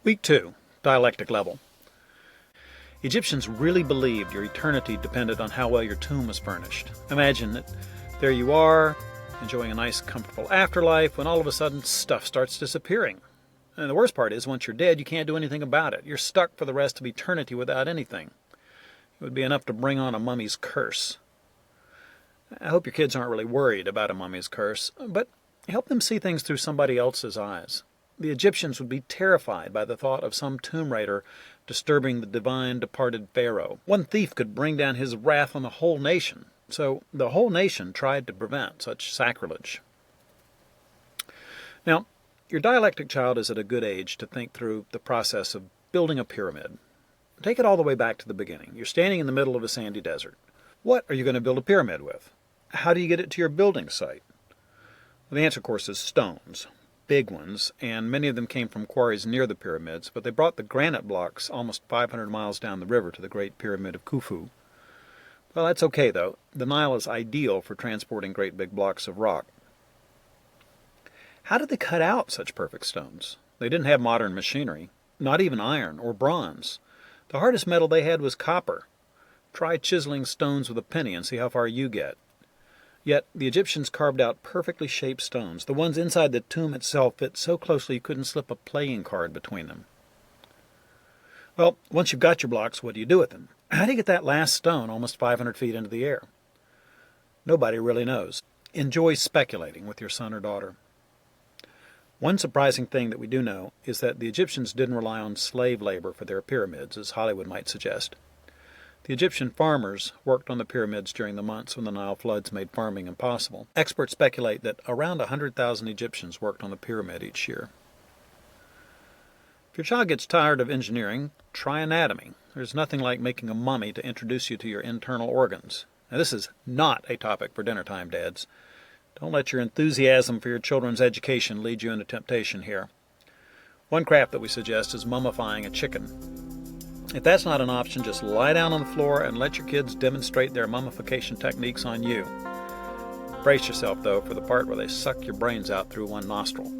Week 2, Dialectic Level. Egyptians really believed your eternity depended on how well your tomb was furnished. Imagine that there you are, enjoying a nice, comfortable afterlife, when all of a sudden stuff starts disappearing. And the worst part is, once you're dead, you can't do anything about it. You're stuck for the rest of eternity without anything. It would be enough to bring on a mummy's curse. I hope your kids aren't really worried about a mummy's curse, but help them see things through somebody else's eyes. The Egyptians would be terrified by the thought of some tomb raider disturbing the divine departed pharaoh. One thief could bring down his wrath on the whole nation, so the whole nation tried to prevent such sacrilege. Now, your dialectic child is at a good age to think through the process of building a pyramid. Take it all the way back to the beginning. You're standing in the middle of a sandy desert. What are you going to build a pyramid with? How do you get it to your building site? Well, the answer, of course, is stones. Big ones, and many of them came from quarries near the pyramids, but they brought the granite blocks almost 500 miles down the river to the Great Pyramid of Khufu. Well, that's okay, though. The Nile is ideal for transporting great big blocks of rock. How did they cut out such perfect stones? They didn't have modern machinery, not even iron or bronze. The hardest metal they had was copper. Try chiseling stones with a penny and see how far you get. Yet the Egyptians carved out perfectly shaped stones. The ones inside the tomb itself fit so closely you couldn't slip a playing card between them. Well, once you've got your blocks, what do you do with them? How do you get that last stone almost 500 feet into the air? Nobody really knows. Enjoy speculating with your son or daughter. One surprising thing that we do know is that the Egyptians didn't rely on slave labor for their pyramids, as Hollywood might suggest. The Egyptian farmers worked on the pyramids during the months when the Nile floods made farming impossible. Experts speculate that around 100,000 Egyptians worked on the pyramid each year. If your child gets tired of engineering, try anatomy. There's nothing like making a mummy to introduce you to your internal organs. Now, this is not a topic for dinner time, dads. Don't let your enthusiasm for your children's education lead you into temptation here. One craft that we suggest is mummifying a chicken. If that's not an option, just lie down on the floor and let your kids demonstrate their mummification techniques on you. Brace yourself, though, for the part where they suck your brains out through one nostril.